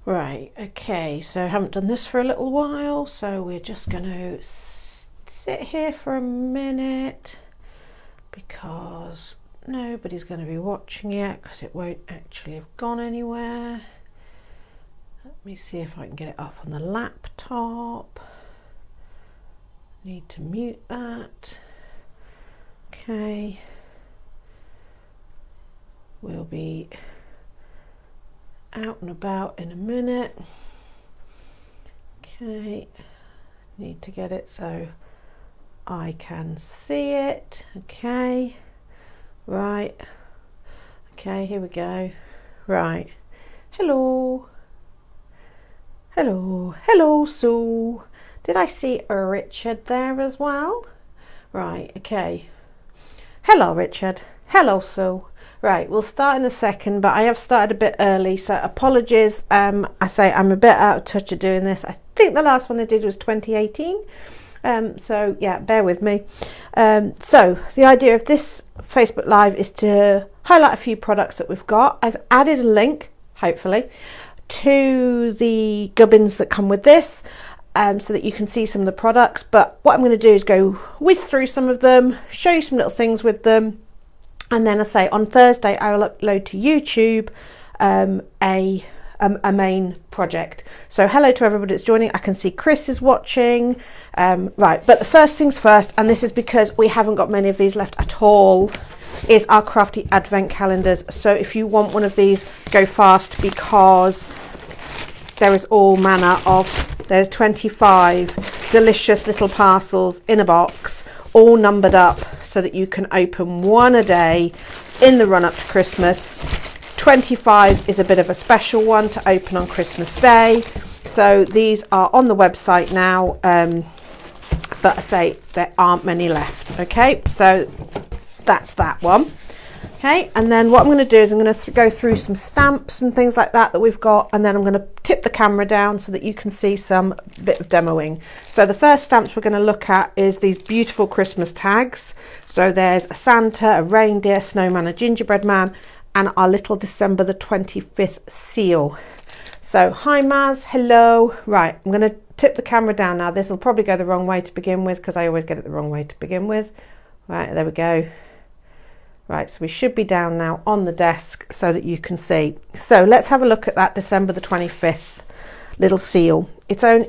Right, okay, so I haven't done this for a little while, so we're just going to sit here for a minute because nobody's going to be watching yet because it won't actually have gone anywhere. Let me see if I can get it up on the laptop. Need to mute that. Okay. We'll be out and about in a minute. Okay, need to get it so I can see it. Okay, right. Okay, here we go. Right. Hello. Hello. Hello, Sue. Did I see Richard there as well? Right, okay. Hello, Richard. Hello, Sue. Right, we'll start in a second, but I have started a bit early, so apologies. I say I'm a bit out of touch of doing this. I think the last one I did was 2018. So yeah, bear with me. So the idea of this Facebook Live is to highlight a few products that we've got. I've added a link, hopefully, to the gubbins that come with this, so that you can see some of the products. But what I'm going to do is go whiz through some of them, show you some little things with them. And then I say on Thursday I will upload to YouTube a main project. So hello to everybody that's joining. I can see Chris is watching. Right, but the first things first, and this is because we haven't got many of these left at all, is our crafty advent calendars. So if you want one of these, go fast because there is all manner of, there's 25 delicious little parcels in a box, all numbered up so that you can open one a day in the run up to Christmas. 25 is a bit of a special one to open on Christmas Day. So these are on the website now, but I say there aren't many left. Okay, so that's that one. Okay, and then what I'm going to do is I'm going to go through some stamps and things like that we've got, and then I'm going to tip the camera down so that you can see some bit of demoing. So the first stamps we're going to look at is these beautiful Christmas tags. So there's a Santa, a reindeer, snowman, a gingerbread man, and our little December the 25th seal. So hi Maz, hello. Right, I'm going to tip the camera down now. This will probably go the wrong way to begin with because I always get it the wrong way to begin with. Right, there we go. Right, so we should be down now on the desk so that you can see. So let's have a look at that December the 25th little seal. It's a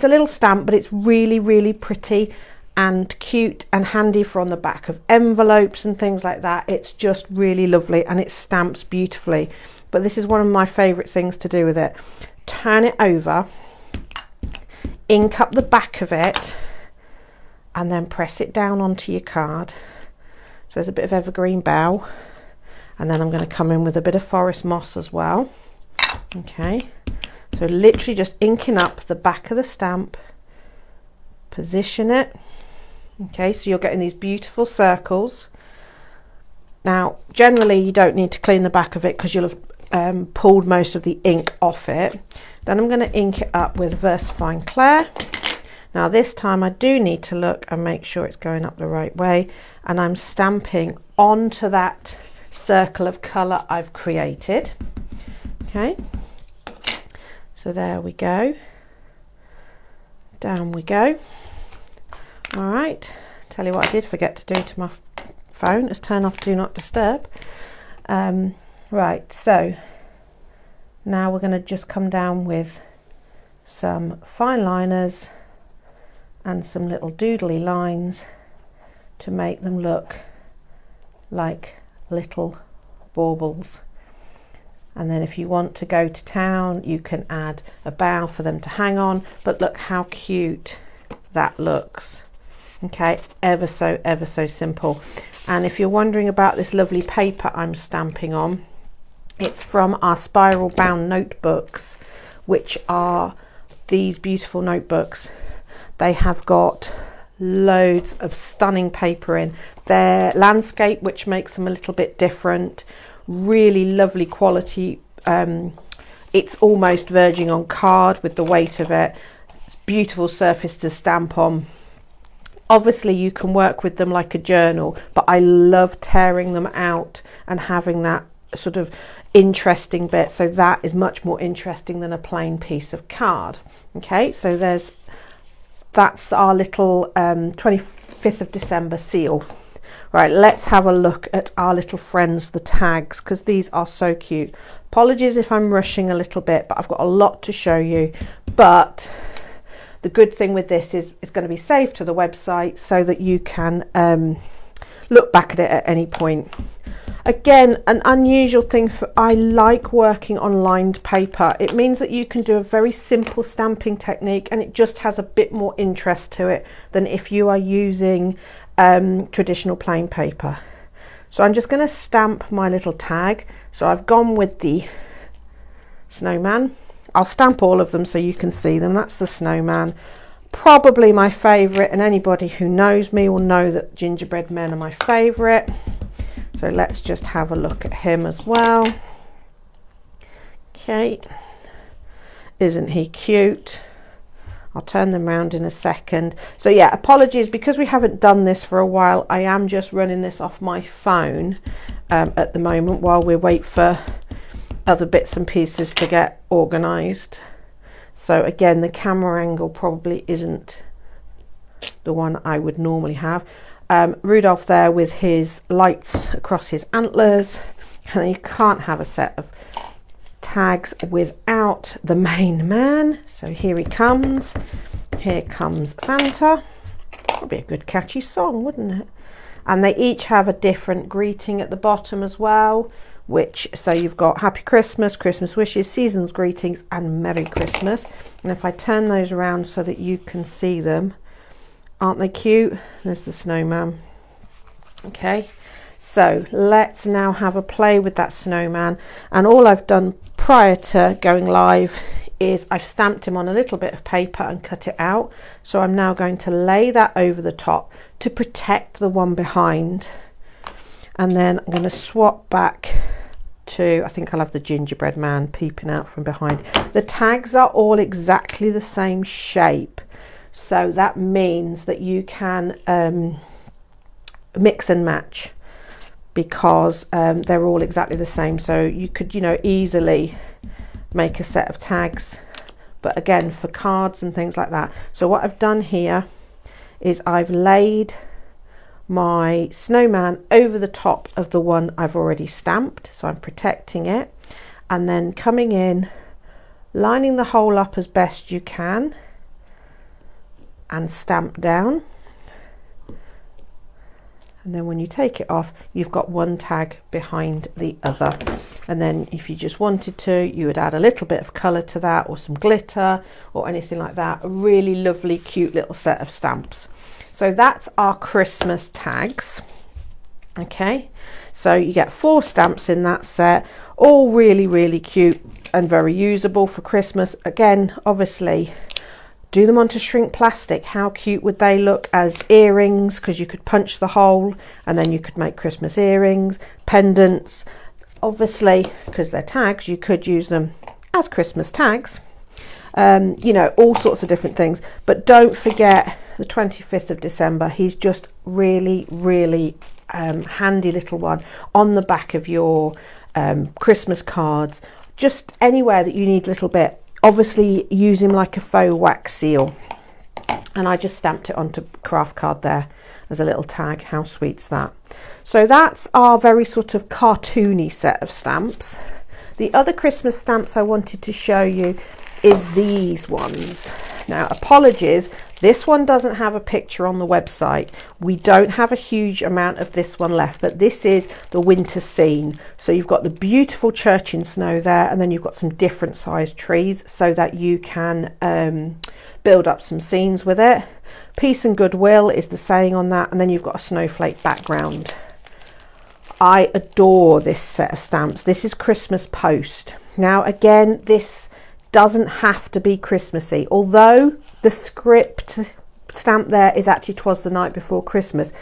little stamp, but it's really, really pretty and cute and handy for on the back of envelopes and things like that. It's just really lovely and it stamps beautifully. But this is one of my favourite things to do with it. Turn it over, ink up the back of it, and then press it down onto your card. So there's a bit of evergreen bough, and then I'm going to come in with a bit of forest moss as well. Okay, so literally just inking up the back of the stamp, position it. Okay, so you're getting these beautiful circles. Now generally you don't need to clean the back of it because you'll have pulled most of the ink off it. Then I'm going to ink it up with VersaFine Clair. Now this time I do need to look and make sure it's going up the right way, and I'm stamping onto that circle of colour I've created. Okay, so there we go, down we go. All right, tell you what I did forget to do to my phone is turn off Do Not Disturb. Right, so now we're going to just come down with some fine liners and some little doodly lines to make them look like little baubles. And then if you want to go to town, you can add a bough for them to hang on, but look how cute that looks. Okay, ever so simple. And if you're wondering about this lovely paper I'm stamping on, it's from our spiral bound notebooks, which are these beautiful notebooks. They have got loads of stunning paper in. They're landscape, which makes them a little bit different. Really lovely quality. It's almost verging on card with the weight of it. Beautiful surface to stamp on. Obviously you can work with them like a journal, but I love tearing them out and having that sort of interesting bit. So that is much more interesting than a plain piece of card. Okay, so that's our little 25th of December seal. Right, let's have a look at our little friends, the tags, because these are so cute. Apologies if I'm rushing a little bit, but I've got a lot to show you. But the good thing with this is it's going to be saved to the website so that you can look back at it at any point. Again, an unusual thing I like working on lined paper. It means that you can do a very simple stamping technique and it just has a bit more interest to it than if you are using traditional plain paper. So I'm just going to stamp my little tag. So I've gone with the snowman. I'll stamp all of them so you can see them. That's the snowman, probably my favourite, and anybody who knows me will know that gingerbread men are my favourite. So let's just have a look at him as well. Okay, isn't he cute? I'll turn them around in a second. So yeah, apologies because we haven't done this for a while. I am just running this off my phone at the moment while we wait for other bits and pieces to get organised. So again, the camera angle probably isn't the one I would normally have. Rudolph there with his lights across his antlers, and you can't have a set of tags without the main man. So here he comes. Here comes Santa. That'd be a good catchy song, wouldn't it? And they each have a different greeting at the bottom as well, so you've got Happy Christmas, Christmas wishes, season's greetings, and Merry Christmas. And if I turn those around so that you can see them, aren't they cute? There's the snowman. Okay, so let's now have a play with that snowman. And all I've done prior to going live is I've stamped him on a little bit of paper and cut it out. So I'm now going to lay that over the top to protect the one behind. And then I'm going to swap back to, I think I'll have the gingerbread man peeping out from behind. The tags are all exactly the same shape. So that means that you can mix and match because they're all exactly the same. So you could, easily make a set of tags, but again, for cards and things like that. So what I've done here is I've laid my snowman over the top of the one I've already stamped, so I'm protecting it, and then coming in, lining the hole up as best you can and stamp down, and then when you take it off you've got one tag behind the other. And then if you just wanted to, you would add a little bit of colour to that or some glitter or anything like that. A really lovely cute little set of stamps. So that's our Christmas tags. Okay, so you get 4 stamps in that set, all really cute and very usable for Christmas. Again, obviously do them onto shrink plastic. How cute would they look as earrings, because you could punch the hole and then you could make Christmas earrings, pendants. Obviously, because they're tags, you could use them as Christmas tags. All sorts of different things. But don't forget the 25th of December. He's just really handy little one on the back of your Christmas cards, just anywhere that you need a little bit. Obviously use him like a faux wax seal, and I just stamped it onto craft card there as a little tag. How sweet's that? So that's our very sort of cartoony set of stamps. The other Christmas stamps I wanted to show you is these ones. Now, apologies, this one doesn't have a picture on the website. We don't have a huge amount of this one left, but this is the winter scene. So you've got the beautiful church in snow there, and then you've got some different sized trees so that you can build up some scenes with it. Peace and goodwill is the saying on that, and then you've got a snowflake background. I adore this set of stamps. This is Christmas Post. Now again, this doesn't have to be Christmassy, although the script stamp there is actually "'Twas the Night Before Christmas."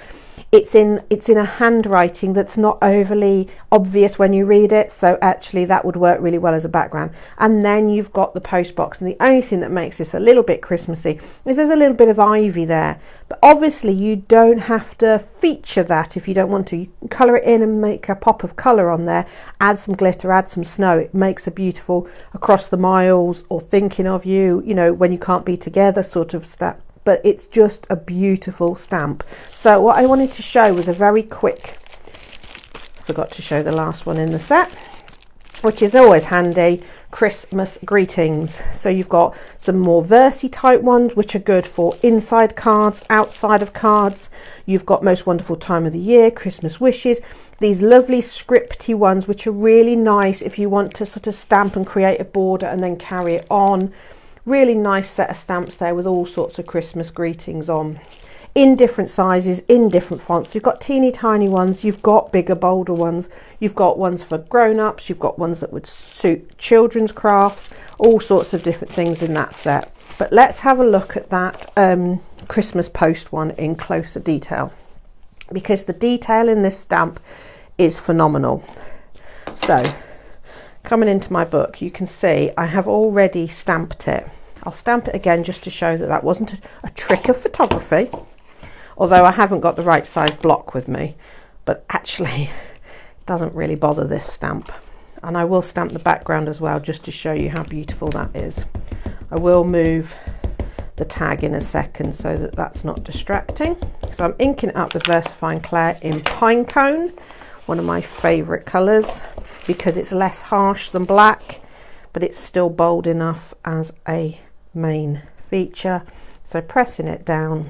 It's in a handwriting that's not overly obvious when you read it, so actually that would work really well as a background. And then you've got the post box, and the only thing that makes this a little bit Christmassy is there's a little bit of ivy there, but obviously you don't have to feature that if you don't want to. You can colour it in and make a pop of colour on there, add some glitter, add some snow. It makes a beautiful across the miles or thinking of you, you know, when you can't be together sort of stamp. But it's just a beautiful stamp. So what I wanted to show was a very quick, forgot to show the last one in the set, which is always handy, Christmas greetings. So you've got some more versy type ones, which are good for inside cards, outside of cards. You've got most wonderful time of the year, Christmas wishes, these lovely scripty ones, which are really nice if you want to sort of stamp and create a border and then carry it on. Really nice set of stamps there with all sorts of Christmas greetings on, in different sizes, in different fonts. You've got teeny tiny ones, you've got bigger, bolder ones, you've got ones for grown-ups, you've got ones that would suit children's crafts, all sorts of different things in that set. But let's have a look at that Christmas post one in closer detail, because the detail in this stamp is phenomenal. So coming into my book, you can see I have already stamped it. I'll stamp it again just to show that that wasn't a trick of photography, although I haven't got the right size block with me, but actually it doesn't really bother this stamp. And I will stamp the background as well just to show you how beautiful that is. I will move the tag in a second so that that's not distracting. So I'm inking it up with VersaFine Clair in Pinecone, one of my favourite colours, because it's less harsh than black, but it's still bold enough as a main feature. So pressing it down.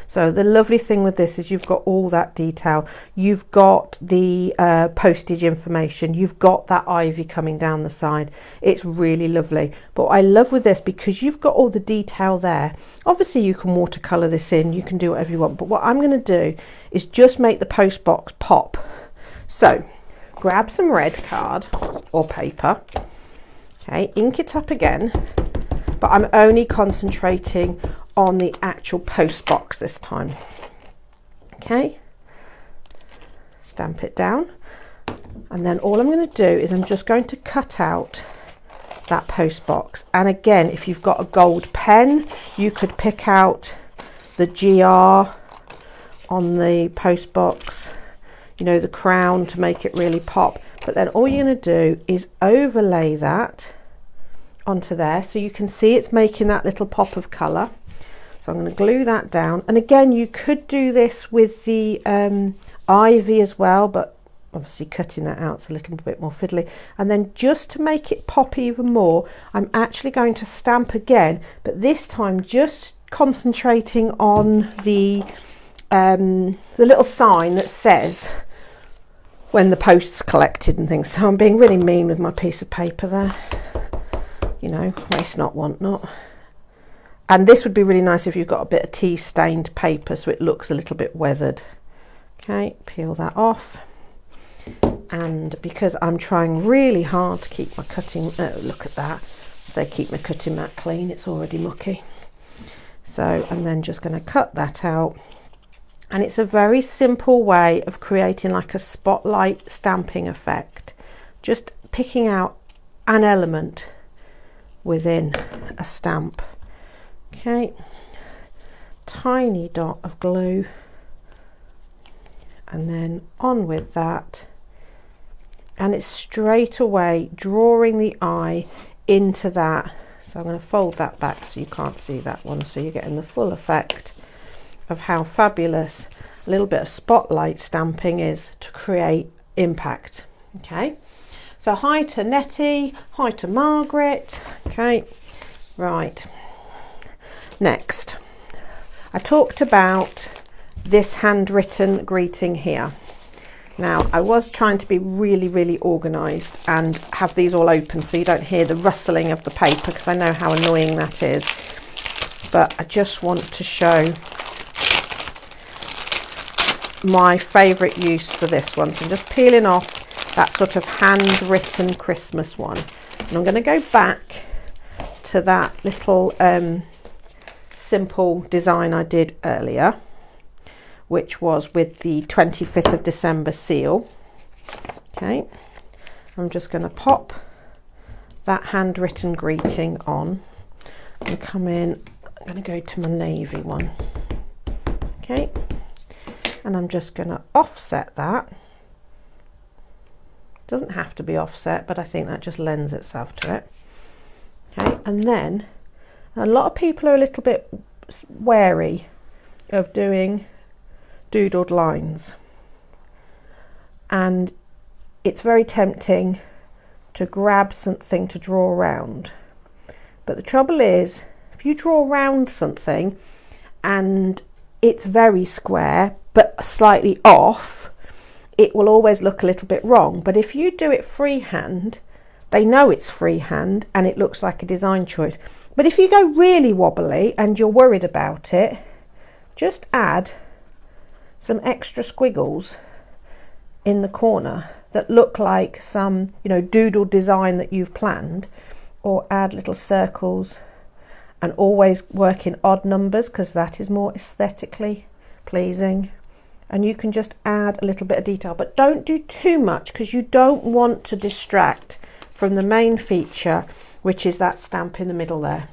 So the lovely thing with this is you've got all that detail. You've got the postage information. You've got that ivy coming down the side. It's really lovely. But what I love with this, because you've got all the detail there, obviously you can watercolour this in, you can do whatever you want. But what I'm going to do is just make the post box pop. So grab some red card or paper, okay, ink it up again, but I'm only concentrating on the actual post box this time. Okay, stamp it down, and then all I'm going to do is I'm just going to cut out that post box. And again, if you've got a gold pen, you could pick out the GR on the post box, you know, the crown, to make it really pop. But then all you're going to do is overlay that onto there, so you can see it's making that little pop of colour. So I'm going to glue that down, and again you could do this with the ivy as well, but obviously cutting that out is a little bit more fiddly. And then just to make it pop even more, I'm actually going to stamp again, but this time just concentrating on the little sign that says when the post's collected and things. So I'm being really mean with my piece of paper there, you know, waste not, want not. And this would be really nice if you've got a bit of tea stained paper so it looks a little bit weathered. Okay, peel that off. And because I'm trying really hard to keep my cutting, look at that, so keep my cutting mat clean, it's already mucky. So I'm then just going to cut that out. And it's a very simple way of creating like a spotlight stamping effect. Just picking out an element within a stamp. Okay, tiny dot of glue, and then on with that, and it's straight away drawing the eye into that. So I'm going to fold that back so you can't see that one, so you're getting the full effect of how fabulous a little bit of spotlight stamping is to create impact. Okay, so hi to Nettie, hi to Margaret. Okay, right. Next, I talked about this handwritten greeting here. Now, I was trying to be really, really organised and have these all open so you don't hear the rustling of the paper, because I know how annoying that is. But I just want to show my favourite use for this one. So I'm just peeling off that sort of handwritten Christmas one. And I'm going to go back to that little simple design I did earlier, which was with the 25th of December seal. Okay, I'm just going to pop that handwritten greeting on and come in. I'm going to go to my navy one. Okay, and I'm just going to offset that. Doesn't have to be offset, but I think that just lends itself to it. Okay, and then a lot of people are a little bit wary of doing doodled lines, and it's very tempting to grab something to draw around. But the trouble is, if you draw around something and it's very square but slightly off, it will always look a little bit wrong. But if you do it freehand, they know it's freehand and it looks like a design choice. But if you go really wobbly and you're worried about it, just add some extra squiggles in the corner that look like some, you know, doodle design that you've planned, or add little circles, and always work in odd numbers because that is more aesthetically pleasing. And you can just add a little bit of detail, but don't do too much because you don't want to distract from the main feature, which is that stamp in the middle there.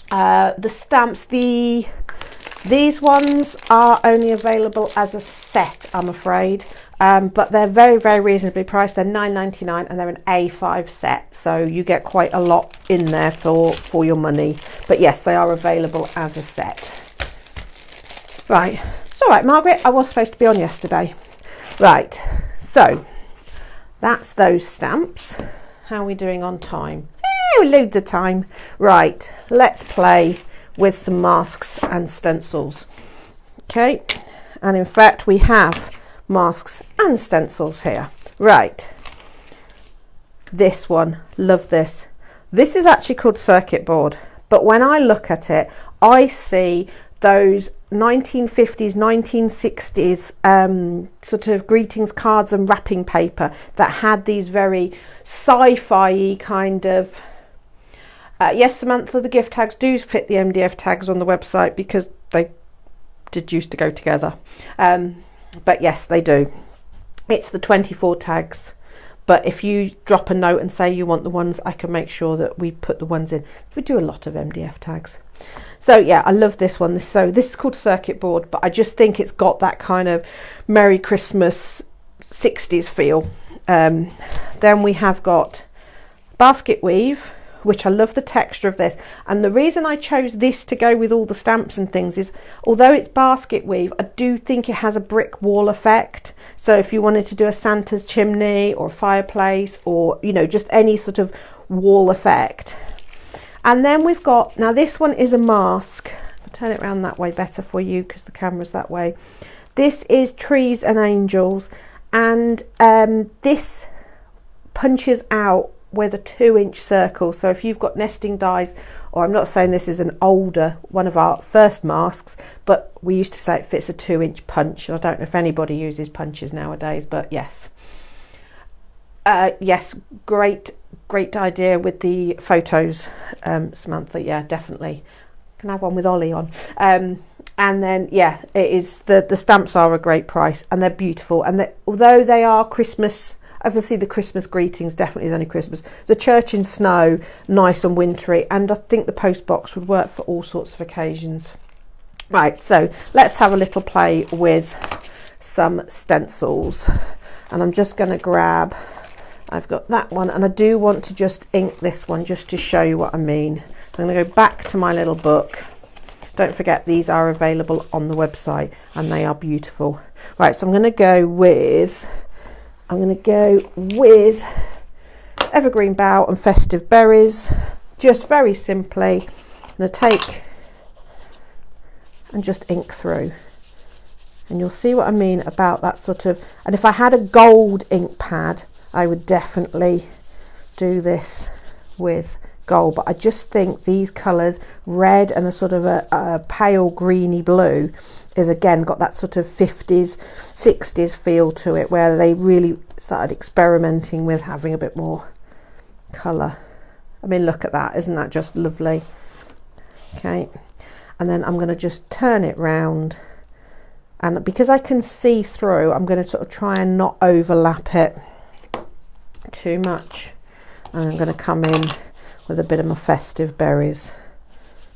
The stamps, these ones are only available as a set, I'm afraid, but they're very, very reasonably priced. They're £9.99 and they're an A5 set, so you get quite a lot in there for your money. But yes, they are available as a set. Right, it's all right, Margaret, I was supposed to be on yesterday. Right, so that's those stamps. How are we doing on time? Loads of time. Right, let's play with some masks and stencils. Okay, and in fact we have masks and stencils here. Right, this one, love this. This is actually called circuit board, but when I look at it, I see those 1950s, 1960s sort of greetings cards and wrapping paper that had these very sci-fi kind of yes, Samantha, the gift tags do fit the MDF tags on the website because they did used to go together. But yes, they do. It's the 24 tags. But if you drop a note and say you want the ones, I can make sure that we put the ones in. We do a lot of MDF tags. So yeah, I love this one. This is called circuit board, but I just think it's got that kind of Merry Christmas 60s feel. Then we have got basket weave, which I love the texture of this. And the reason I chose this to go with all the stamps and things is, although it's basket weave, I do think it has a brick wall effect. So if you wanted to do a Santa's chimney or a fireplace, or, you know, just any sort of wall effect. And then we've got, now this one is a mask. I'll turn it around that way better for you because the camera's that way. This is Trees and Angels, and this punches out with a 2-inch circle. So if you've got nesting dies, or I'm not saying this is an older one of our first masks, but we used to say it fits a 2-inch punch. I don't know if anybody uses punches nowadays, but yes. Yes, great idea with the photos, Samantha. Yeah, definitely can have one with Ollie on. And then yeah, it is the stamps are a great price and they're beautiful, and although they are Christmas, obviously the Christmas greetings definitely is only Christmas. The church in snow, nice and wintry, and I think the post box would work for all sorts of occasions. Right, so let's have a little play with some stencils, and I'm just going to grab, I've got that one, and I do want to just ink this one just to show you what I mean. So I'm going to go back to my little book. Don't forget these are available on the website and they are beautiful. Right, so I'm going to go with Evergreen Bough and Festive Berries, just very simply. I'm going to take and just ink through, and you'll see what I mean about that sort of, and if I had a gold ink pad I would definitely do this with gold, but I just think these colours, red and a sort of a pale greeny blue, is again got that sort of 50s 60s feel to it, where they really started experimenting with having a bit more colour. I mean, look at that, isn't that just lovely? Okay, and then I'm going to just turn it round, and because I can see through, I'm going to sort of try and not overlap it too much. And I'm going to come in with a bit of my festive berries,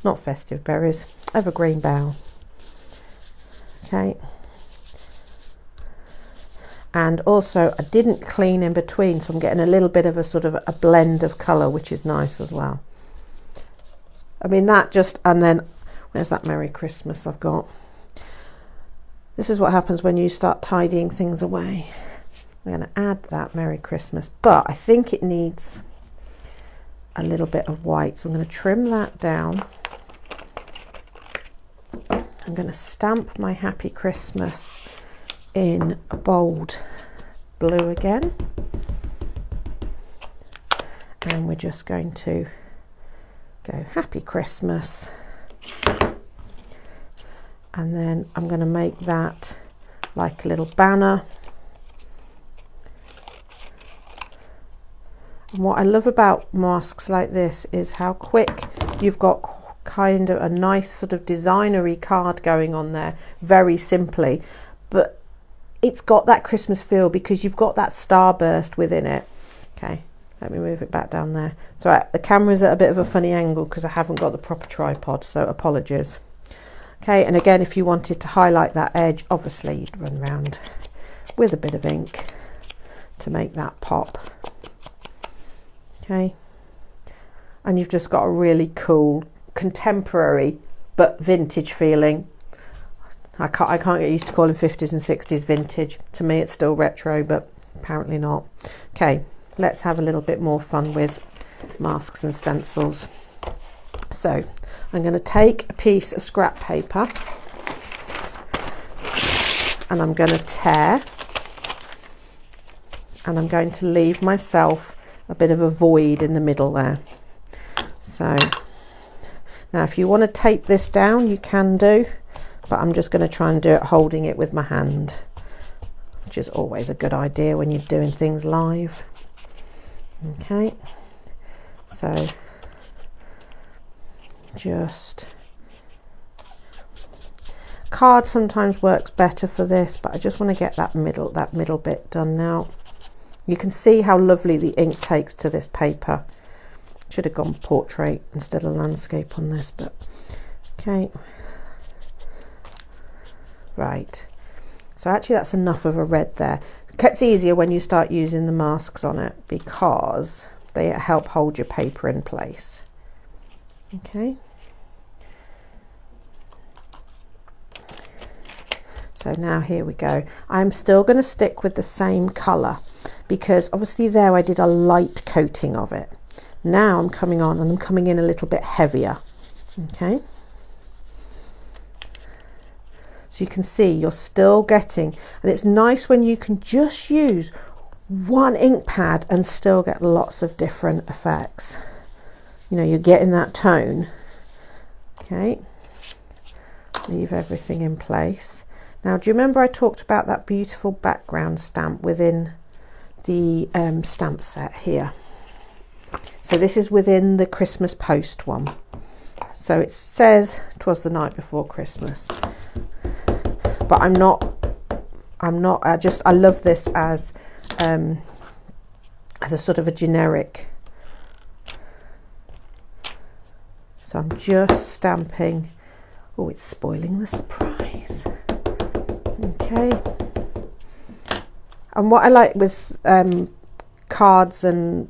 not festive berries, evergreen bough. Okay, and also I didn't clean in between, so I'm getting a little bit of a sort of a blend of colour, which is nice as well. I mean, that just, and then where's that Merry Christmas I've got? This is what happens when you start tidying things away. I'm going to add that Merry Christmas, but I think it needs a little bit of white, so I'm going to trim that down. I'm going to stamp my Happy Christmas in a bold blue again, and we're just going to go Happy Christmas, and then I'm going to make that like a little banner. And what I love about masks like this is how quick you've got kind of a nice sort of designery card going on there, very simply, but it's got that Christmas feel because you've got that starburst within it. Okay, let me move it back down there. So the camera's at a bit of a funny angle because I haven't got the proper tripod, so apologies. Okay, and again, if you wanted to highlight that edge, obviously you'd run around with a bit of ink to make that pop. Okay, and you've just got a really cool contemporary but vintage feeling. I can't get used to calling 50s and 60s vintage. To me it's still retro, but apparently not. Okay, let's have a little bit more fun with masks and stencils. So I'm going to take a piece of scrap paper and I'm going to tear, and I'm going to leave myself a bit of a void in the middle there. So now if you want to tape this down, you can do, but I'm just going to try and do it holding it with my hand, which is always a good idea when you're doing things live. Okay, so just card sometimes works better for this, but I just want to get that middle bit done now. You can see how lovely the ink takes to this paper. Should have gone portrait instead of landscape on this, but okay. Right, so actually that's enough of a red there. It gets easier when you start using the masks on it because they help hold your paper in place. Okay. So now here we go. I'm still going to stick with the same colour because obviously there I did a light coating of it. Now I'm coming on and I'm coming in a little bit heavier. Okay. So you can see you're still getting, and it's nice when you can just use one ink pad and still get lots of different effects. You know, you're getting that tone. Okay. Leave everything in place. Now, do you remember I talked about that beautiful background stamp within the stamp set here? So this is within the Christmas post one. So it says 'twas the night before Christmas. But I love this as a sort of a generic. So I'm just stamping. Oh, it's spoiling the surprise. Okay. And what I like with cards, and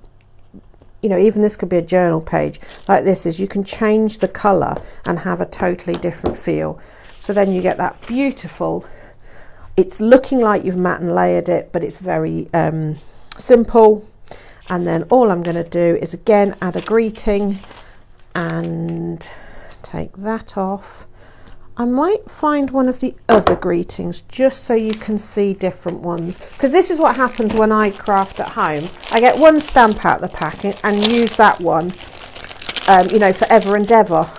you know, even this could be a journal page like this, is you can change the colour and have a totally different feel. So then you get that beautiful, it's looking like you've matte and layered it, but it's very simple. And then all I'm going to do is again add a greeting and take that off. I might find one of the other greetings just so you can see different ones, because this is what happens when I craft at home. I get one stamp out of the packet and use that one, you know, forever and ever,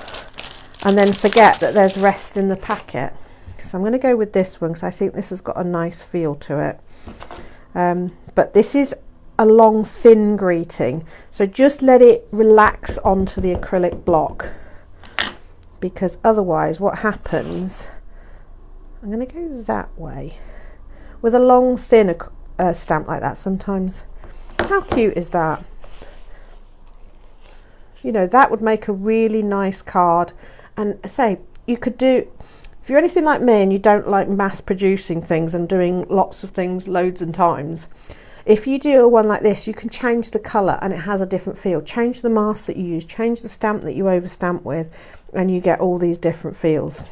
and then forget that there's rest in the packet. So I'm going to go with this one because I think this has got a nice feel to it. But this is a long thin greeting, so just let it relax onto the acrylic block. because otherwise what happens, I'm going to go that way with a long thin stamp like that sometimes. How cute is that? You know, that would make a really nice card. And say, you could do, if you're anything like me and you don't like mass producing things and doing lots of things loads and times, if you do one like this, you can change the colour and it has a different feel. Change the mask that you use, change the stamp that you overstamp with, and you get all these different feels.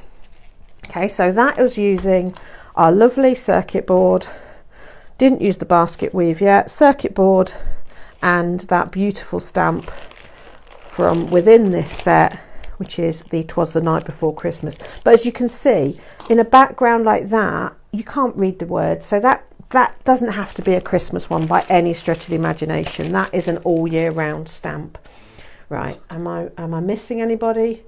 Okay, so that was using our lovely circuit board. Didn't use the basket weave yet. Circuit board and that beautiful stamp from within this set, which is the 'Twas the Night Before Christmas. But as you can see, in a background like that, you can't read the words. So that doesn't have to be a Christmas one by any stretch of the imagination. That is an all year round stamp. Right, am I missing anybody?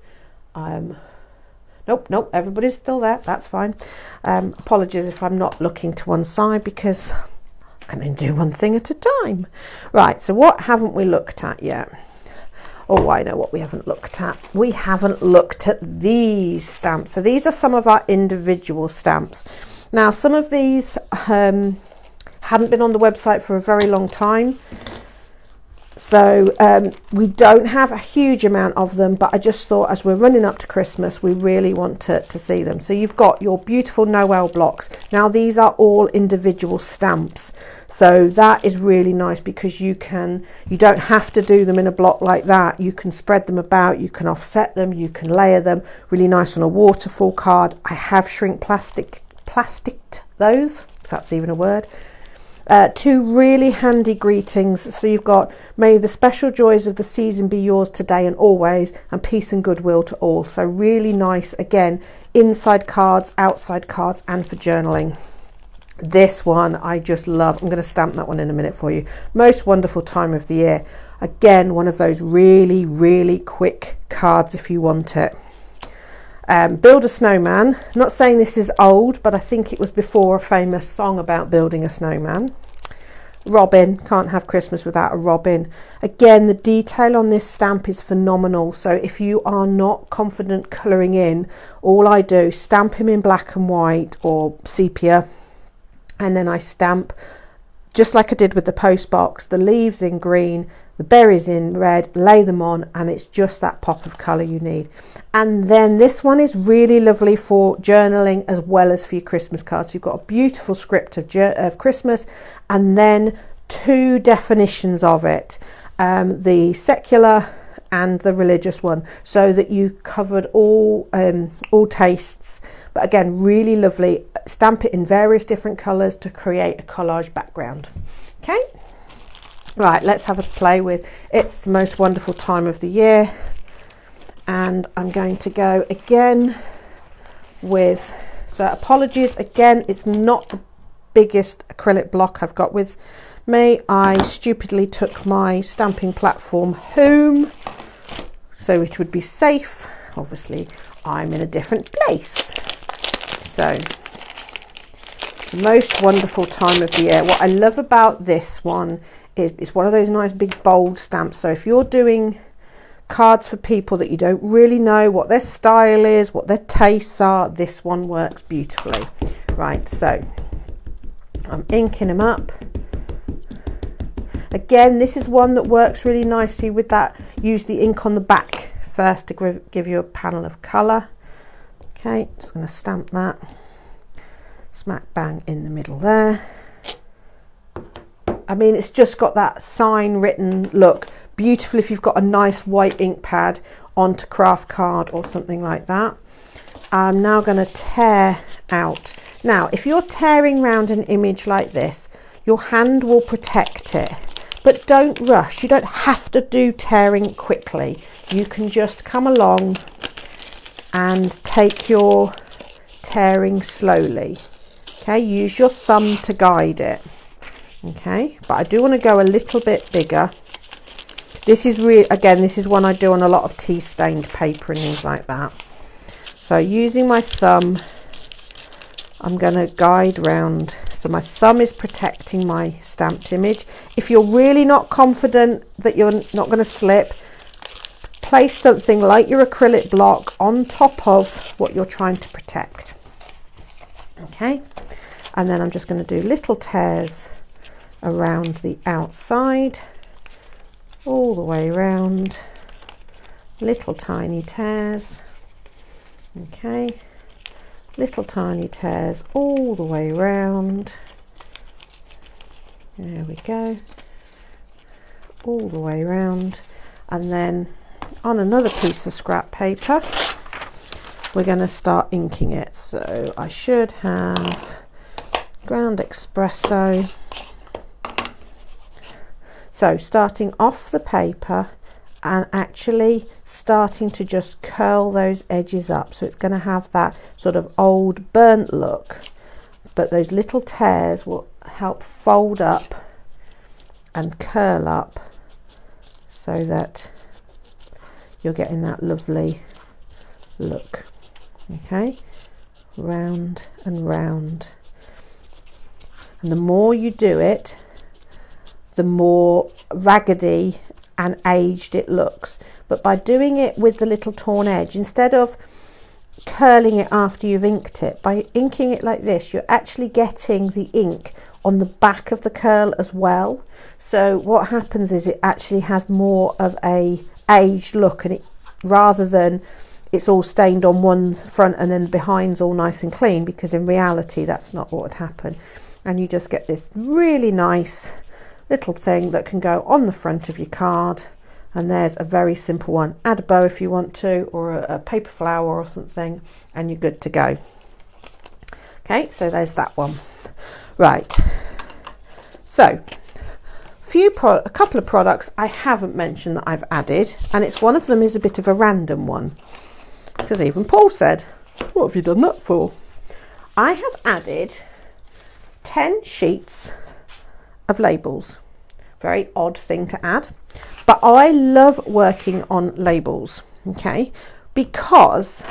Nope, everybody's still there. That's fine. Apologies if I'm not looking to one side because I can only do one thing at a time. Right, so what haven't we looked at yet? Oh, I know what we haven't looked at. We haven't looked at these stamps. So these are some of our individual stamps. Now, some of these hadn't been on the website for a very long time. So we don't have a huge amount of them, but I just thought as we're running up to Christmas, we really want to see them. So you've got your beautiful Noel blocks. Now these are all individual stamps. So that is really nice because you don't have to do them in a block like that. You can spread them about, you can offset them, you can layer them. Really nice on a waterfall card. I have shrink plasticed those, if that's even a word. Two really handy greetings. So you've got, may the special joys of the season be yours today and always, and peace and goodwill to all. So really nice, again, inside cards, outside cards, and for journaling. This one I just love. I'm going to stamp that one in a minute for you. Most wonderful time of the year. Again, one of those really, really quick cards if you want it. Build a snowman. Not saying this is old, but I think it was before a famous song about building a snowman. Robin, can't have Christmas without a robin. Again, the detail on this stamp is phenomenal. So if you are not confident colouring in, all I do, stamp him in black and white or sepia, and then I stamp, just like I did with the post box, the leaves in green, the berries in red, lay them on, and it's just that pop of colour you need. And then this one is really lovely for journaling as well as for your Christmas cards. You've got a beautiful script of Christmas, and then two definitions of it, the secular and the religious one, so that you covered all tastes. But again, really lovely. Stamp it in various different colours to create a collage background. Okay. Right, let's have a play with It's the Most Wonderful Time of the Year. And I'm going to go again with, so apologies again, it's not the biggest acrylic block I've got with me. I stupidly took my stamping platform home so it would be safe. Obviously, I'm in a different place. So, the most wonderful time of the year. What I love about this one is it's one of those nice big bold stamps. So if you're doing cards for people that you don't really know what their style is, what their tastes are, this one works beautifully. Right, so I'm inking them up. Again, this is one that works really nicely with that. Use the ink on the back first to give you a panel of colour. Okay, just going to stamp that smack bang in the middle there. I mean, it's just got that sign written look. Beautiful if you've got a nice white ink pad onto craft card or something like that. I'm now going to tear out. Now, if you're tearing around an image like this, your hand will protect it. But don't rush. You don't have to do tearing quickly. You can just come along and take your tearing slowly. Okay, use your thumb to guide it. Okay, but I do want to go a little bit bigger. This is again, this is one I do on a lot of tea stained paper and things like that. So using my thumb, I'm going to guide round. So my thumb is protecting my stamped image. If you're really not confident that you're not going to slip, place something like your acrylic block on top of what you're trying to protect. Okay, and then I'm just going to do little tears around the outside, all the way around, little tiny tears. Okay, little tiny tears all the way around. There we go, all the way around. And then on another piece of scrap paper, we're going to start inking it. So I should have ground espresso. So starting off the paper and actually starting to just curl those edges up. So it's going to have that sort of old burnt look, but those little tears will help fold up and curl up so that you're getting that lovely look. Okay, round and round. And the more you do it, the more raggedy and aged it looks. But by doing it with the little torn edge, instead of curling it after you've inked it, by inking it like this, you're actually getting the ink on the back of the curl as well. So what happens is it actually has more of a aged look, and it, rather than it's all stained on one front and then behind's all nice and clean, because in reality that's not what would happen. And you just get this really nice little thing that can go on the front of your card. And there's a very simple one. Add a bow if you want to, or a paper flower or something, and you're good to go. Okay, so there's that one. Right, so a couple of products I haven't mentioned that I've added, and it's one of them is a bit of a random one, because even Paul said, what have you done that for? I have added 10 sheets of labels. Very odd thing to add, but I love working on labels, okay, because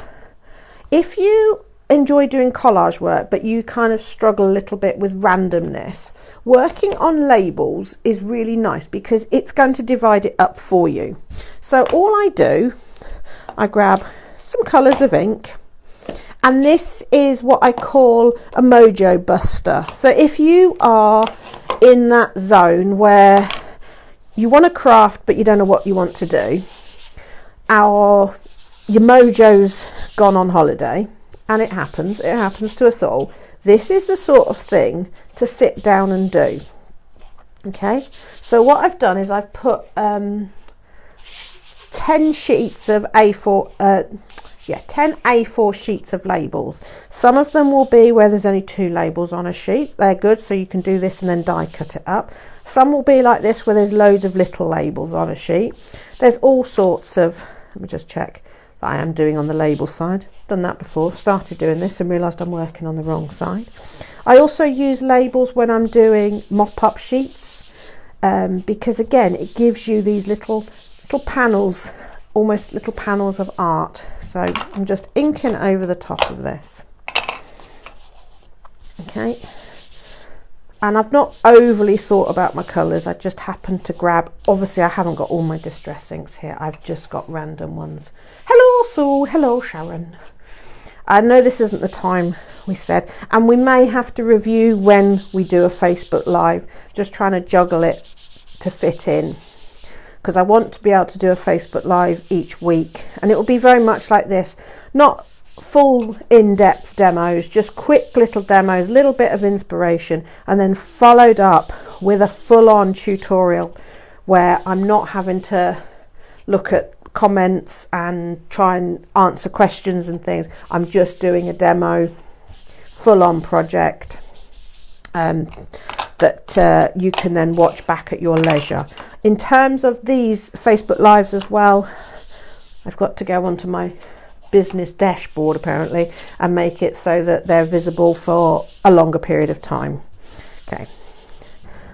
if you enjoy doing collage work but you kind of struggle a little bit with randomness, working on labels is really nice because it's going to divide it up for you. So all I do, I grab some colours of ink, and this is what I call a mojo buster. So if you are in that zone where you want to craft but you don't know what you want to do, or your mojo's gone on holiday, and it happens to us all, this is the sort of thing to sit down and do. Okay, so what I've done is I've put 10 sheets of A4 10 A4 sheets of labels. Some of them will be where there's only 2 labels on a sheet. They're good, so you can do this and then die cut it up. Some will be like this where there's loads of little labels on a sheet. There's all sorts of, let me just check that I am doing on the label side. Done that before, started doing this and realised I'm working on the wrong side. I also use labels when I'm doing mop-up sheets, because again it gives you these little panels, almost little panels of art. So I'm just inking over the top of this. Okay, and I've not overly thought about my colours. I just happened to grab, obviously I haven't got all my distress inks here, I've just got random ones. Hello Sue, hello Sharon. I know this isn't the time we said, and we may have to review when we do a Facebook Live, just trying to juggle it to fit in, because I want to be able to do a Facebook Live each week, and it will be very much like this, not full in-depth demos, just quick little demos, little bit of inspiration, and then followed up with a full-on tutorial where I'm not having to look at comments and try and answer questions and things. I'm just doing a demo, full-on project that you can then watch back at your leisure. In terms of these Facebook Lives as well, I've got to go onto my business dashboard apparently and make it so that they're visible for a longer period of time. Okay,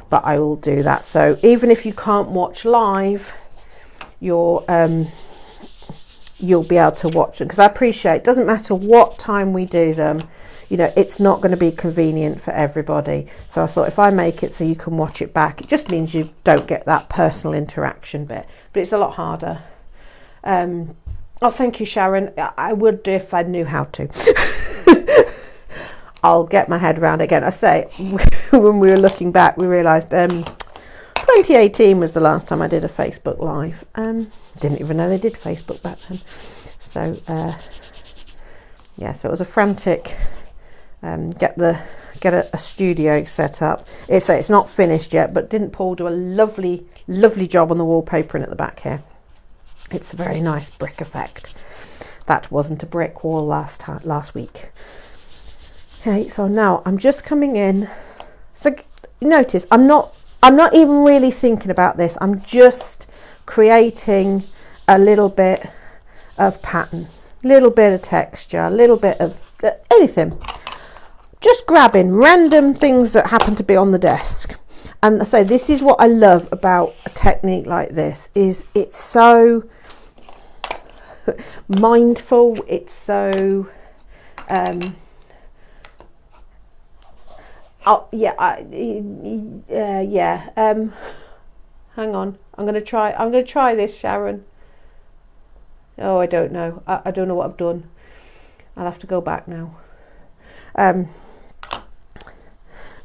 but I will do that. So even if you can't watch live, you'll be able to watch them, because I appreciate it doesn't matter what time we do them, you know, it's not going to be convenient for everybody. So I thought if I make it so you can watch it back, it just means you don't get that personal interaction bit, but it's a lot harder Oh, thank you, Sharon. I would if I knew how to. I'll get my head around it again. I say, when we were looking back, we realised 2018 was the last time I did a Facebook Live. Didn't even know they did Facebook back then. So, yeah, so it was a frantic get a studio set up. It's not finished yet, but didn't Paul do a lovely job on the wallpapering at the back here? It's a very nice brick effect. That wasn't a brick wall last week. Okay, so now I'm just coming in. So notice I'm not even really thinking about this. I'm just creating a little bit of pattern, little bit of texture, a little bit of anything. Just grabbing random things that happen to be on the desk. And I say this is what I love about a technique like this, is it's so mindful, it's so hang on, I'm going to try this, Sharon. Oh, I don't know. I don't know what I've done. I'll have to go back now.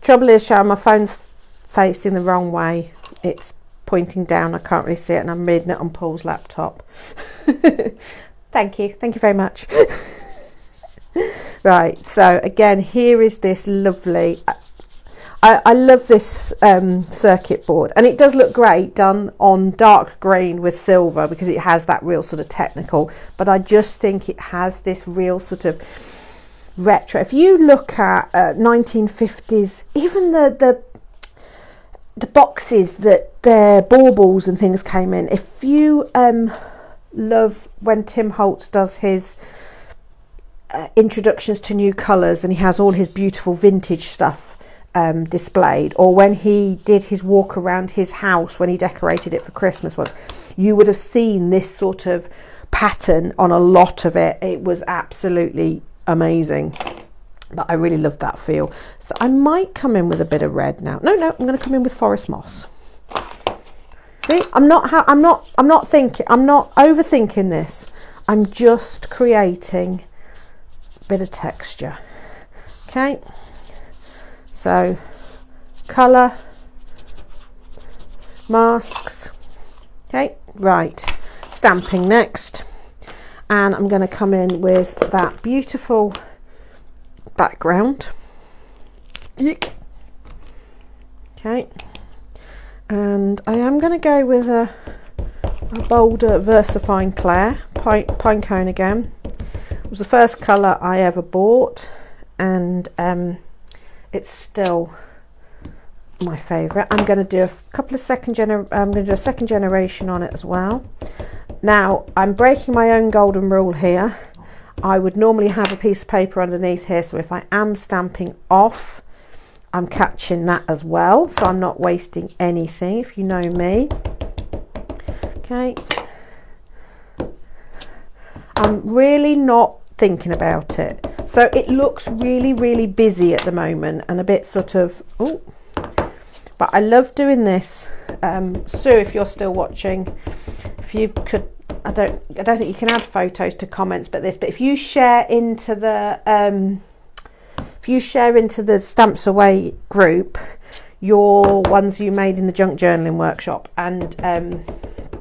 Trouble is, Sharon, my phone's facing the wrong way. It's pointing down. I can't really see it, and I'm reading it on Paul's laptop. Thank you very much. Right, so again, here is this lovely, I love this circuit board, and it does look great done on dark green with silver because it has that real sort of technical, but I just think it has this real sort of retro. If you look at 1950s, even the boxes that their baubles and things came in, if you love when Tim Holtz does his introductions to new colours and he has all his beautiful vintage stuff displayed, or when he did his walk around his house when he decorated it for Christmas once, you would have seen this sort of pattern on a lot of it. It was absolutely amazing, but I really loved that feel. So I might come in with a bit of red now. No, I'm going to come in with forest moss. See, I'm not overthinking this. I'm just creating a bit of texture. Okay, so colour, masks. Okay, right, stamping next. And I'm going to come in with that beautiful background. Eek. Okay, and I am going to go with a bolder VersaFine Clair pine cone again. It was the first colour I ever bought, and it's still my favourite. I'm going to do a couple of second generation on it as well. Now, I'm breaking my own golden rule here. I would normally have a piece of paper underneath here, so if I am stamping off, I'm catching that as well, so I'm not wasting anything, if you know me. Okay. I'm really not thinking about it. So it looks really busy at the moment and a bit sort of, oh, but I love doing this. Sue, if you're still watching, if you could, I don't think you can add photos to comments, but if you share into the Stamps Away group your ones you made in the junk journaling workshop, and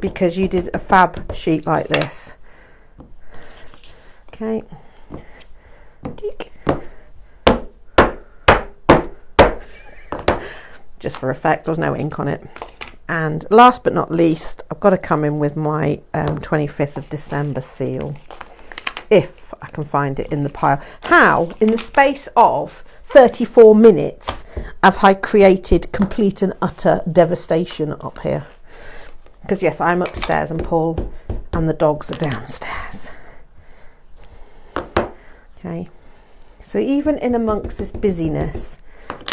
because you did a fab sheet like this. Okay. Just for effect, there's no ink on it. And last but not least, I've got to come in with my 25th of December seal, if I can find it in the pile. How, in the space of 34 minutes, have I created complete and utter devastation up here? Because yes, I'm upstairs and Paul and the dogs are downstairs. Okay, so even in amongst this busyness,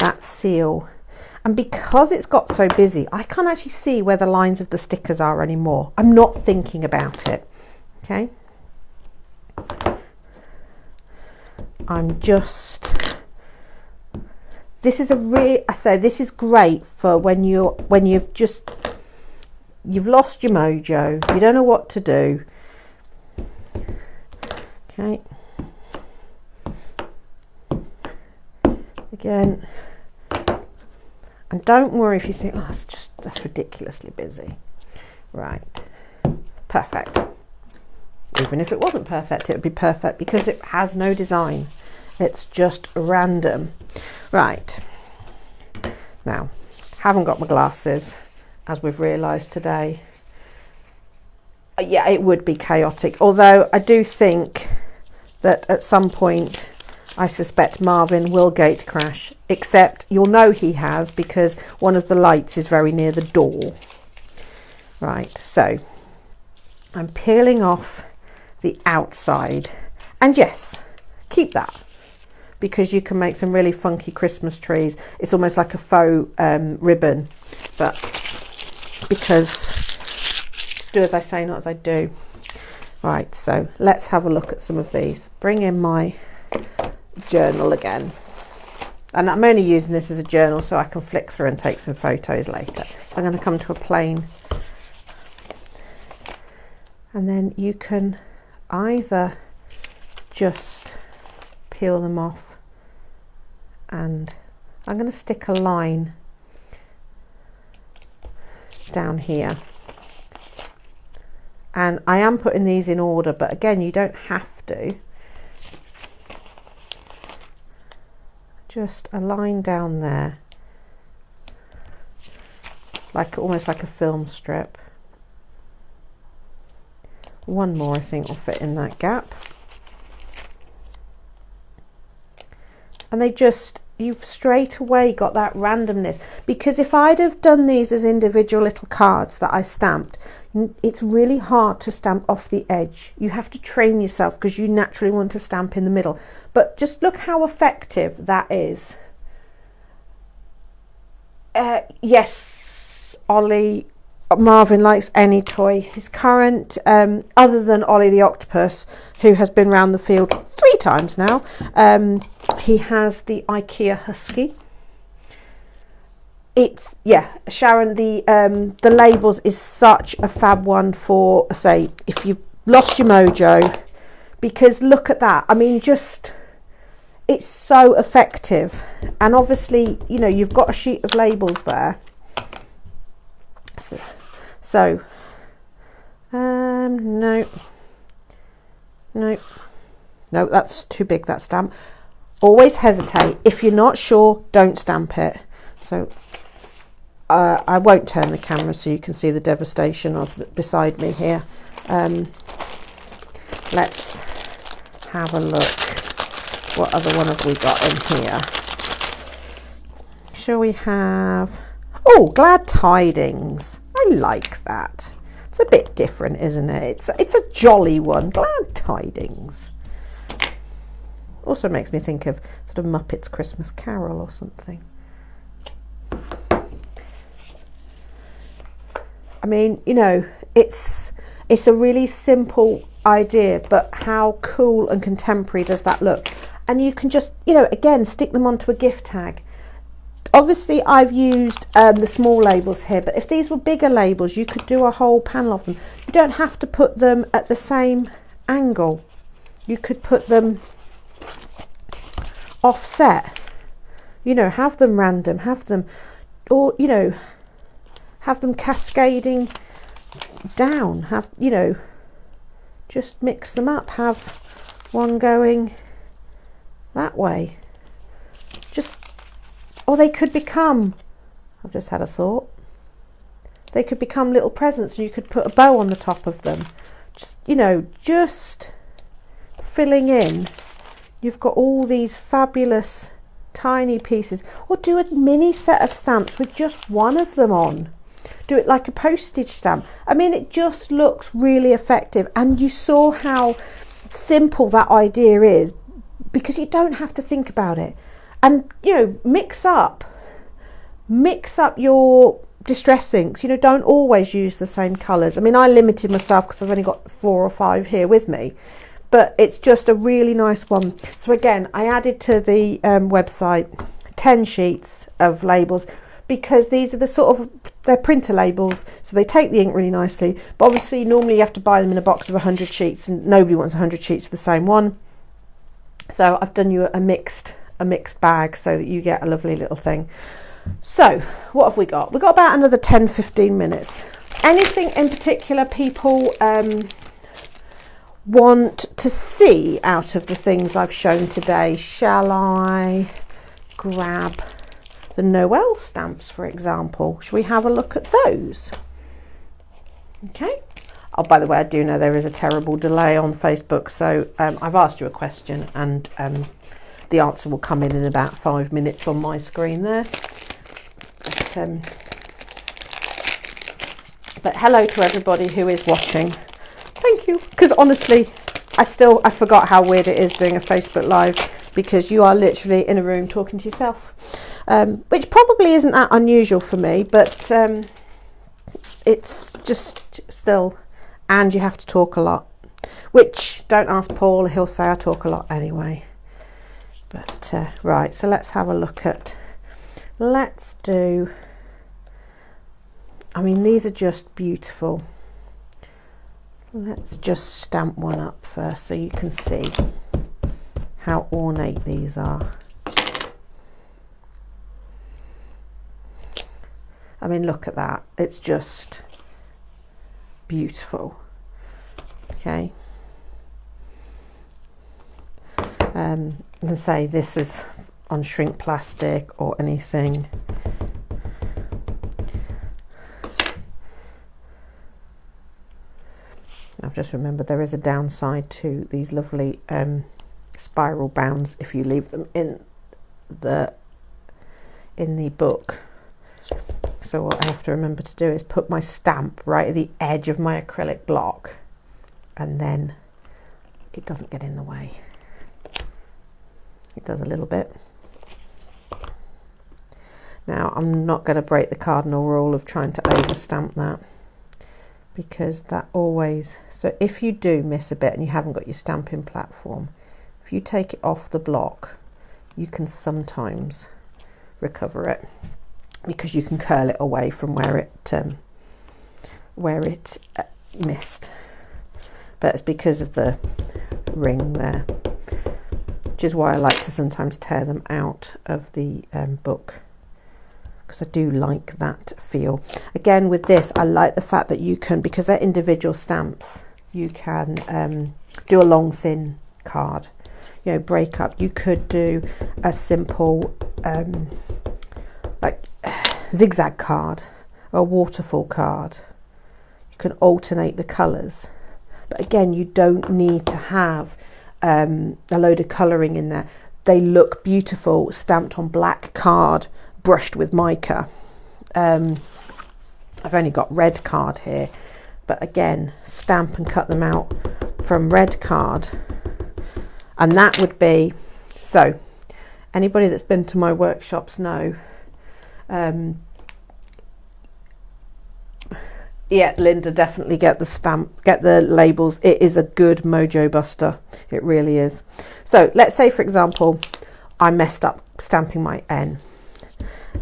that seal, and because it's got so busy, I can't actually see where the lines of the stickers are anymore. I'm not thinking about it. Okay, I'm just, this is this is great for when you've lost your mojo, you don't know what to do, Okay. Again. And don't worry if you think, oh, that's ridiculously busy. Right. Perfect. Even if it wasn't perfect, it would be perfect because it has no design. It's just random. Right. Now, haven't got my glasses, as we've realised today. Yeah, it would be chaotic. Although I do think that at some point, I suspect Marvin will gate crash, except you'll know he has because one of the lights is very near the door. Right, so I'm peeling off the outside, and yes, keep that because you can make some really funky Christmas trees. It's almost like a faux ribbon, but because do as I say, not as I do. Right, so let's have a look at some of these. Bring in my journal again, and I'm only using this as a journal so I can flick through and take some photos later. So I'm going to come to a plane, and then you can either just peel them off, and I'm going to stick a line down here, and I am putting these in order, but again, you don't have to. Just a line down there, like almost like a film strip. One more I think will fit in that gap. And you've straight away got that randomness, because if I'd have done these as individual little cards that I stamped, it's really hard to stamp off the edge. You have to train yourself because you naturally want to stamp in the middle. But just look how effective that is. Yes, Marvin likes any toy. His current, other than Ollie the octopus, who has been round the field 3 times now, he has the IKEA Husky. It's, yeah, Sharon, the labels is such a fab one for, say, if you've lost your mojo, because look at that. I mean, just, it's so effective. And obviously, you know, you've got a sheet of labels there. So no, that's too big, that stamp. Always hesitate. If you're not sure, don't stamp it. So I won't turn the camera so you can see the devastation of beside me here. Let's have a look. What other one have we got in here? Shall we have... Oh, Glad Tidings. I like that. It's a bit different, isn't it? It's a jolly one. Glad Tidings. Also makes me think of sort of Muppets Christmas Carol or something. I mean, you know, it's a really simple idea, but how cool and contemporary does that look? And you can just, you know, again, stick them onto a gift tag. Obviously, I've used the small labels here, but if these were bigger labels, you could do a whole panel of them. You don't have to put them at the same angle. You could put them offset, you know, have them random, have them, or, you know, have them cascading down, have, you know, just mix them up, have one going that way. Just, or they could become, I've just had a thought, they could become little presents and you could put a bow on the top of them. Just, you know, just filling in. You've got all these fabulous tiny pieces, or do a mini set of stamps with just one of them on. Do it like a postage stamp. I mean, it just looks really effective, and you saw how simple that idea is because you don't have to think about it. And, you know, mix up your distress inks. You know, don't always use the same colours. I mean, I limited myself because I've only got 4 or 5 here with me, but it's just a really nice one. So again, I added to the website 10 sheets of labels, because these are the sort of, they're printer labels, so they take the ink really nicely. But obviously normally you have to buy them in a box of 100 sheets, and nobody wants 100 sheets of the same one. So I've done you a mixed bag so that you get a lovely little thing. So what have we got? We've got about another 10-15 minutes. Anything in particular people want to see out of the things I've shown today? Shall I grab the Noel stamps, for example? Shall we have a look at those? Okay. Oh, by the way, I do know there is a terrible delay on Facebook, so I've asked you a question, and the answer will come in about 5 minutes on my screen there. But hello to everybody who is watching. Thank you. Because honestly, I forgot how weird it is doing a Facebook Live, because you are literally in a room talking to yourself, which probably isn't that unusual for me, but it's just still, and you have to talk a lot, which, don't ask Paul, he'll say I talk a lot anyway. But right, so let's have a look at, let's do, I mean, these are just beautiful. Let's just stamp one up first so you can see how ornate these are. I mean, look at that. It's just beautiful. Okay. And say this is on shrink plastic or anything. I've just remembered there is a downside to these lovely spiral bounds if you leave them in the book. So what I have to remember to do is put my stamp right at the edge of my acrylic block, and then it doesn't get in the way. It does a little bit. Now I'm not going to break the cardinal rule of trying to overstamp that, because that always, so if you do miss a bit and you haven't got your stamping platform, if you take it off the block, you can sometimes recover it, because you can curl it away from where it missed. But it's because of the ring there, which is why I like to sometimes tear them out of the book, because I do like that feel. Again, with this, I like the fact that you can, because they're individual stamps, you can do a long thin card, you know, break up. You could do a simple like zigzag card or a waterfall card. You can alternate the colours, but again, you don't need to have a load of colouring in there. They look beautiful stamped on black card, brushed with mica. I've only got red card here, but again, stamp and cut them out from red card, and that would be, so anybody that's been to my workshops know, yeah, Linda, definitely get the labels. It is a good mojo buster, it really is. So let's say, for example, I messed up stamping my N.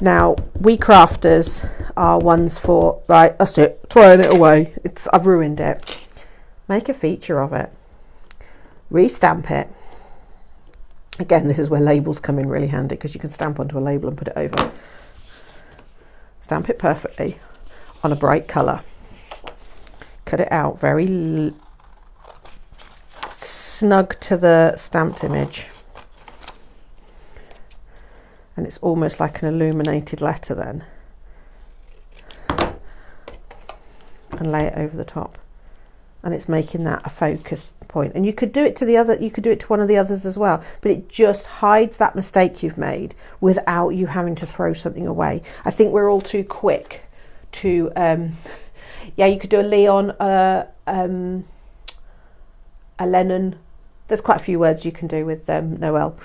Now, we crafters are ones for, right, that's it, throwing it away. I've ruined it. Make a feature of it. Restamp it. Again, this is where labels come in really handy, because you can stamp onto a label and put it over. Stamp it perfectly on a bright colour. Cut it out very snug to the stamped image. And it's almost like an illuminated letter then, and lay it over the top, and it's making that a focus point. And you could do it to the other, you could do it to one of the others as well, but it just hides that mistake you've made without you having to throw something away. I think we're all too quick to yeah, you could do a Leon, a Lennon. There's quite a few words you can do with Noel.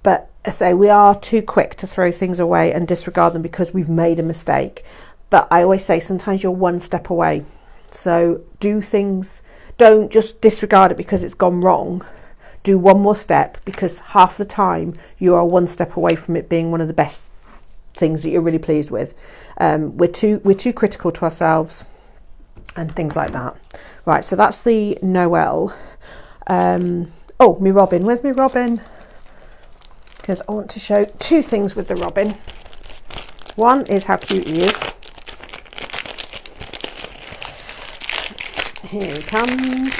But I say we are too quick to throw things away and disregard them because we've made a mistake. But I always say sometimes you're one step away. So do things, don't just disregard it because it's gone wrong. Do one more step, because half the time you are one step away from it being one of the best things that you're really pleased with. We're too critical to ourselves and things like that. Right, so that's the Noel. Oh, me robin. Where's me robin? Because I want to show two things with the robin. One is how cute he is. Here he comes.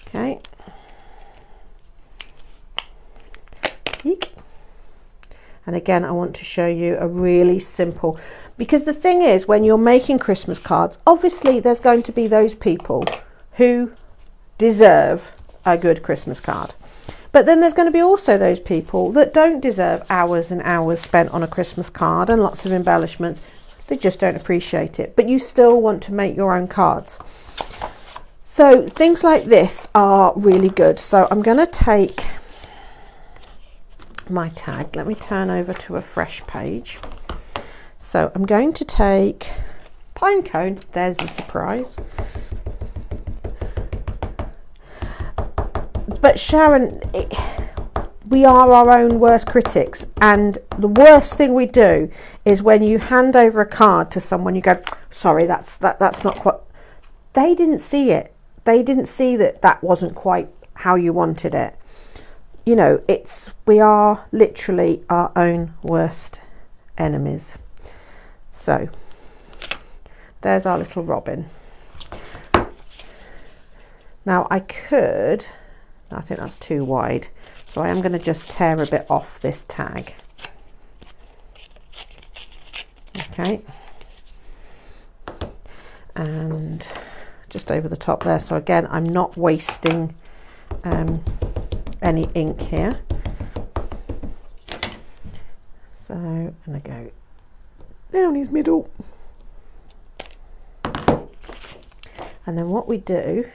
Okay. Eek. And again, I want to show you a really simple, because the thing is, when you're making Christmas cards, obviously there's going to be those people who deserve a good Christmas card. But then there's going to be also those people that don't deserve hours and hours spent on a Christmas card and lots of embellishments. They just don't appreciate it. But you still want to make your own cards. So things like this are really good. So I'm going to take my tag. Let me turn over to a fresh page. So I'm going to take pine cone. There's a surprise. But Sharon, we are our own worst critics, and the worst thing we do is when you hand over a card to someone, you go, sorry, that's not quite. They didn't see it. They didn't see that wasn't quite how you wanted it. You know, we are literally our own worst enemies. So there's our little robin. Now I think that's too wide, so I am going to just tear a bit off this tag. Okay, and just over the top there. So again, I'm not wasting any ink here. So I'm going to go down his middle, and then what we do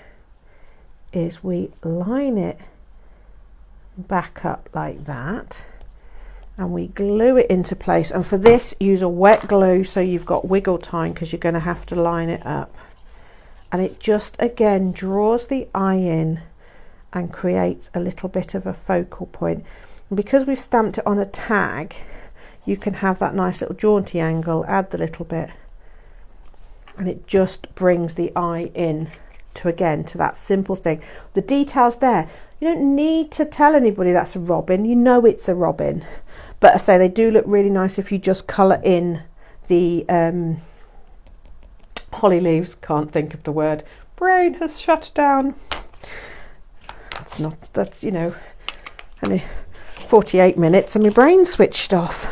is we line it back up like that, and we glue it into place. And for this, use a wet glue so you've got wiggle time, because you're going to have to line it up. And it just again draws the eye in and creates a little bit of a focal point. And because we've stamped it on a tag, you can have that nice little jaunty angle, add the little bit, and it just brings the eye in to that simple thing. The details there, you don't need to tell anybody that's a robin. You know it's a robin. But I say they do look really nice if you just colour in the holly leaves. Can't think of the word. Brain has shut down. It's not, that's, you know, only 48 minutes and my brain switched off.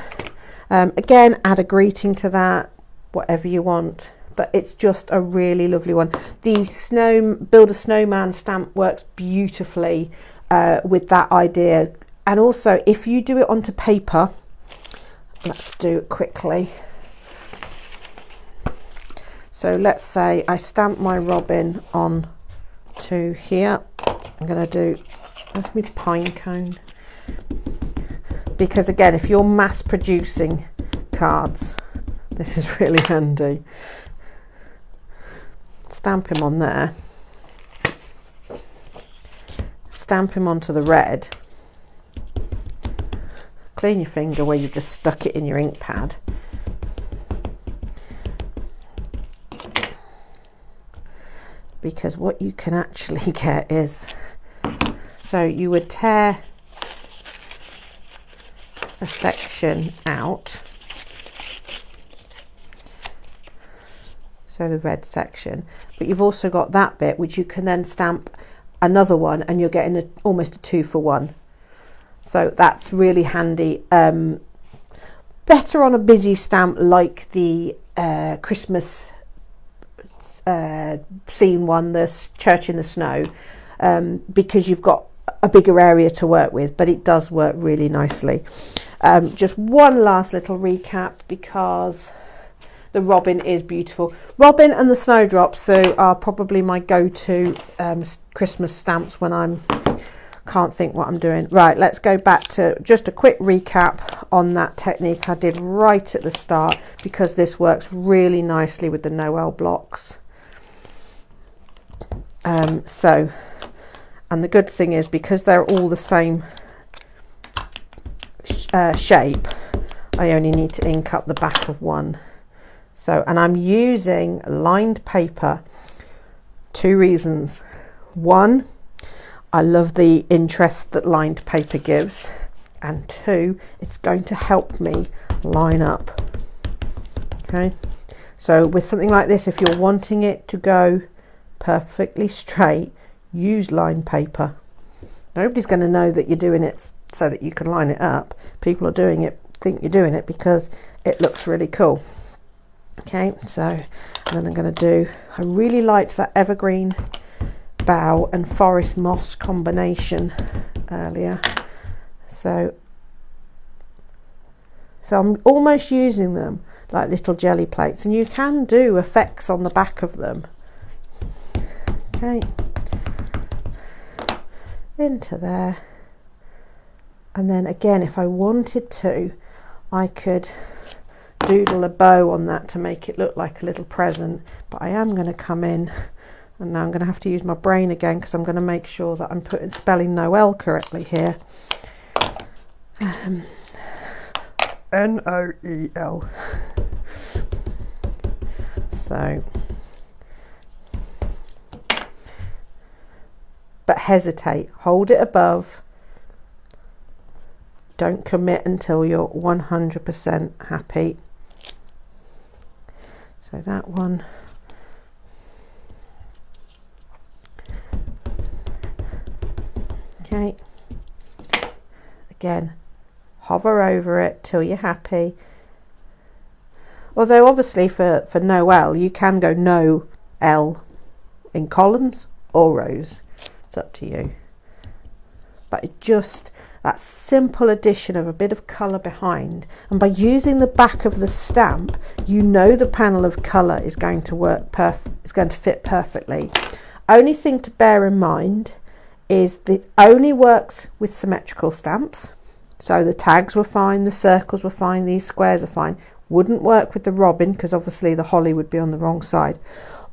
Again, add a greeting to that, whatever you want. But it's just a really lovely one. The build a snowman stamp works beautifully with that idea. And also, if you do it onto paper, let's do it quickly. So let's say I stamp my robin on to here. I'm going to do, that's my pine cone. Because again, if you're mass producing cards, this is really handy. Stamp him on there, stamp him onto the red, clean your finger where you've just stuck it in your ink pad, because what you can actually get is, so you would tear a section out, so the red section, but you've also got that bit which you can then stamp another one, and you're getting almost a 2-for-1. So that's really handy. Better on a busy stamp like the Christmas scene one, the church in the snow, because you've got a bigger area to work with, but it does work really nicely. Just one last little recap, because the robin is beautiful. Robin and the snowdrops are probably my go-to Christmas stamps when I can't think what I'm doing. Right, let's go back to just a quick recap on that technique I did right at the start, because this works really nicely with the Noel blocks. And the good thing is, because they're all the same shape, I only need to ink up the back of one. So, and I'm using lined paper. 2 reasons. 1, I love the interest that lined paper gives, and 2, it's going to help me line up. Okay, so with something like this, if you're wanting it to go perfectly straight, use lined paper. Nobody's going to know that you're doing it so that you can line it up. People are doing it, think you're doing it because it looks really cool. Okay, so and then I'm going to do, I really liked that evergreen bough and forest moss combination earlier, so I'm almost using them like little jelly plates, and you can do effects on the back of them. Okay, into there, and then again, if I wanted to, I could doodle a bow on that to make it look like a little present, but I am going to come in, and now I'm going to have to use my brain again because I'm going to make sure that I'm spelling Noel correctly here. Noel. So, but hesitate, hold it above, don't commit until you're 100% happy. So that one, okay, again, hover over it till you're happy. Although obviously for Noel, you can go no L in columns or rows, it's up to you. But it just, that simple addition of a bit of colour behind, and by using the back of the stamp, you know the panel of colour is going to work it's going to fit perfectly. Only thing to bear in mind is that it only works with symmetrical stamps. So the tags were fine, the circles were fine, these squares are fine. Wouldn't work with the robin because obviously the holly would be on the wrong side.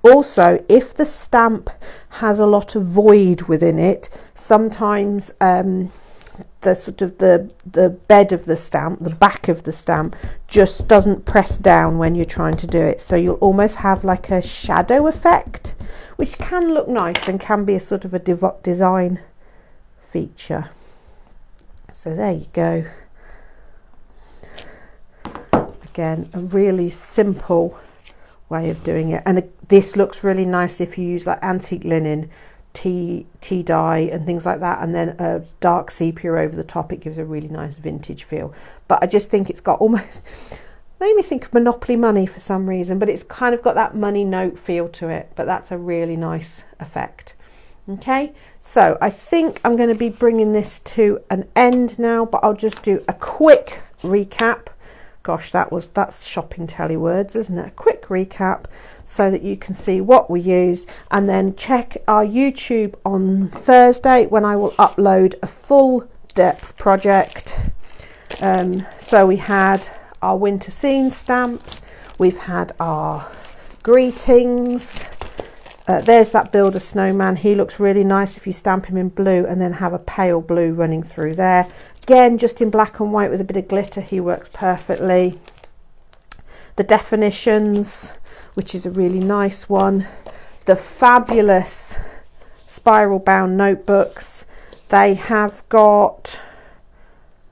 Also, if the stamp has a lot of void within it, sometimes the sort of the bed of the stamp, the back of the stamp, just doesn't press down when you're trying to do it. So you'll almost have like a shadow effect, which can look nice and can be a sort of a design feature. So there you go. Again, a really simple way of doing it, and this looks really nice if you use like antique linen, tea dye and things like that, and then a dark sepia over the top. It gives a really nice vintage feel. But I just think it's got almost, made me think of Monopoly money for some reason, but it's kind of got that money note feel to it, but that's a really nice effect. Okay, so I think I'm going to be bringing this to an end now, but I'll just do a quick recap. Gosh, that's shopping telly words, isn't it? A quick recap so that you can see what we used, and then check our YouTube on Thursday when I will upload a full depth project. So we had our winter scene stamps, we've had our greetings. There's that build a snowman. He looks really nice if you stamp him in blue and then have a pale blue running through there. Again, just in black and white with a bit of glitter, he works perfectly. The definitions, which is a really nice one. The fabulous spiral bound notebooks. They have got,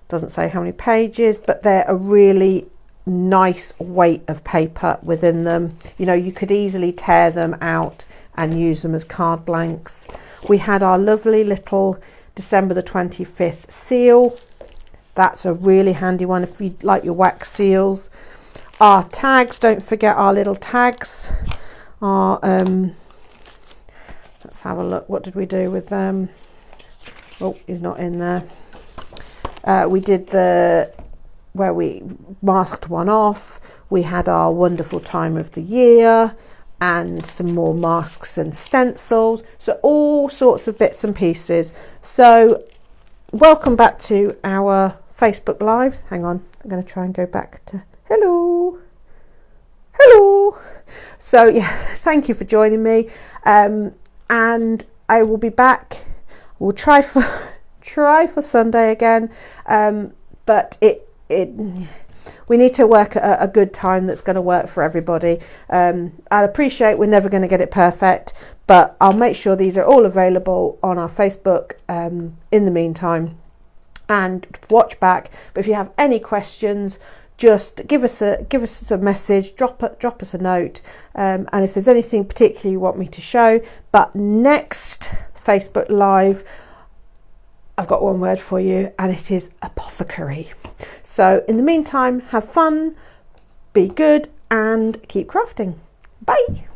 doesn't say how many pages, but they're a really nice weight of paper within them. You know, you could easily tear them out and use them as card blanks. We had our lovely little December the 25th seal. That's a really handy one if you like your wax seals. Our tags, don't forget our little tags. Our let's have a look, what did we do with them? Oh, he's not in there. We did where we masked one off. We had our wonderful time of the year and some more masks and stencils. So all sorts of bits and pieces. So welcome back to our Facebook Lives. Hang on, I'm going to try and go back to hello. So yeah, thank you for joining me, and I will be back. We'll try for Sunday again, but we need to work at a good time that's going to work for everybody. I appreciate we're never going to get it perfect, but I'll make sure these are all available on our Facebook in the meantime, and watch back. But if you have any questions, just give us a message, drop us a note, and if there's anything particularly you want me to show. But next Facebook Live, I've got one word for you, and it is apothecary. So in the meantime, have fun, be good, and keep crafting. Bye.